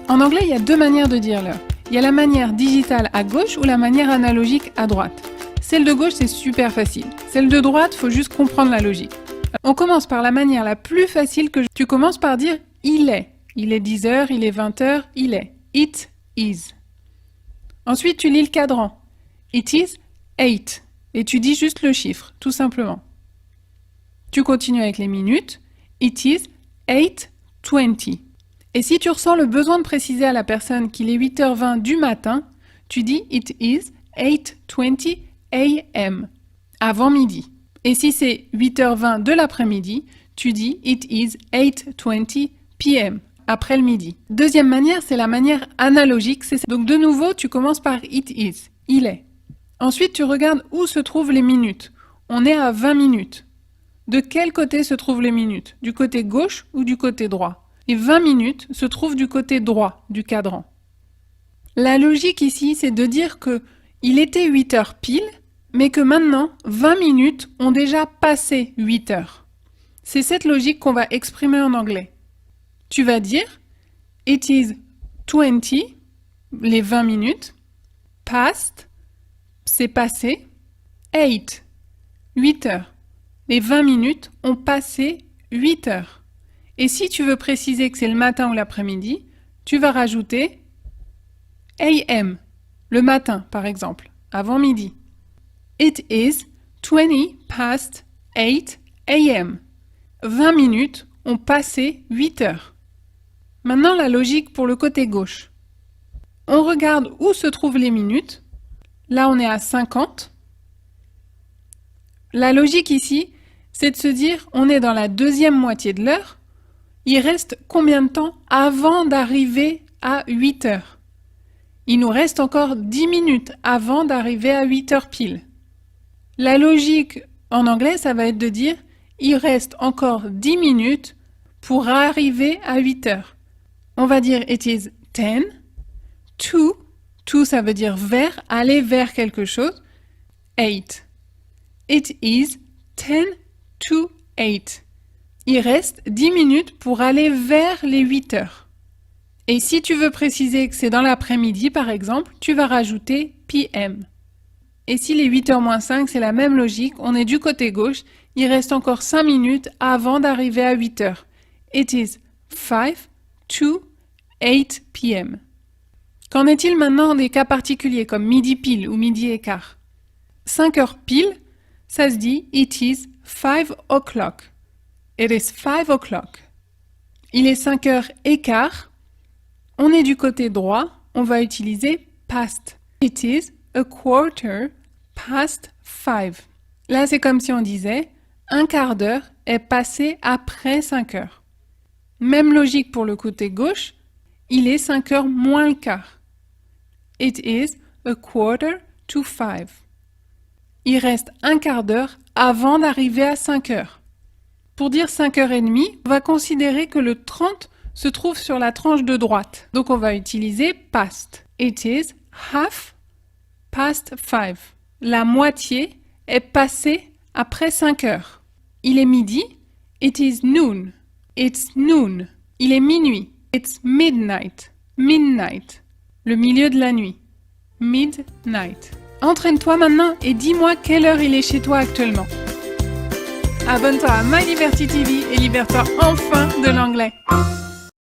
En anglais, il y a deux manières de dire l'heure. Il y a la manière digitale à gauche ou la manière analogique à droite. Celle de gauche, c'est super facile. Celle de droite, faut juste comprendre la logique. On commence par la manière la plus facile que tu commences par dire « il est ». Il est 10h, il est 20h, il est. It is. Ensuite, tu lis le cadran. It is 8. Et tu dis juste le chiffre, tout simplement. Tu continues avec les minutes. It is 8:20. Et si tu ressens le besoin de préciser à la personne qu'il est 8h20 du matin, tu dis It is 8:20 a.m. avant midi. Et si c'est 8h20 de l'après-midi, tu dis It is 8:20 p.m. après le midi. Deuxième manière, c'est la manière analogique. Donc de nouveau, tu commences par It is. Il est. Ensuite, tu regardes où se trouvent les minutes. On est à 20 minutes. De quel côté se trouvent les minutes? Du côté gauche ou du côté droit? Et 20 minutes se trouvent du côté droit du cadran. La logique ici, c'est de dire que il était 8 heures pile, mais que maintenant, 20 minutes ont déjà passé 8 heures. C'est cette logique qu'on va exprimer en anglais. Tu vas dire It is 20, les 20 minutes, past, c'est passé, 8, 8 heures. Les 20 minutes ont passé 8 heures. Et si tu veux préciser que c'est le matin ou l'après-midi, tu vas rajouter AM, le matin par exemple, avant midi. It is 20 past 8 AM. 20 minutes ont passé 8 heures. Maintenant la logique pour le côté gauche. On regarde où se trouvent les minutes. Là on est à 50. La logique ici, c'est de se dire, on est dans la deuxième moitié de l'heure, il reste combien de temps avant d'arriver à 8 heures? Il nous reste encore 10 minutes avant d'arriver à 8 heures pile. La logique en anglais, ça va être de dire, il reste encore 10 minutes pour arriver à 8 heures. On va dire, it is 10, to, ça veut dire vers, aller vers quelque chose, 8. It is 10 to 8. Il reste 10 minutes pour aller vers les 8 heures. Et si tu veux préciser que c'est dans l'après-midi, par exemple, tu vas rajouter PM. Et si les 8h moins 5, c'est la même logique, on est du côté gauche, il reste encore 5 minutes avant d'arriver à 8 heures. It is 5 to 8 PM. Qu'en est-il maintenant des cas particuliers comme midi pile ou midi et quart? 5 heures pile, ça se dit It is 5 o'clock. It is 5 o'clock. Il est 5 heures et quart. On est du côté droit, on va utiliser past. It is a quarter past 5. Là, c'est comme si on disait un quart d'heure est passé après 5 heures. Même logique pour le côté gauche, il est 5 heures moins le quart. It is a quarter to 5. Il reste un quart d'heure avant d'arriver à 5 heures. Pour dire 5h30, on va considérer que le 30 se trouve sur la tranche de droite. Donc on va utiliser past. It is half past 5. La moitié est passée après 5 heures. Il est midi. It is noon. It's noon. Il est minuit. It's midnight. Midnight. Le milieu de la nuit. Midnight. Entraîne-toi maintenant et dis-moi quelle heure il est chez toi actuellement. Abonne-toi à My Liberty TV et libère-toi enfin de l'anglais.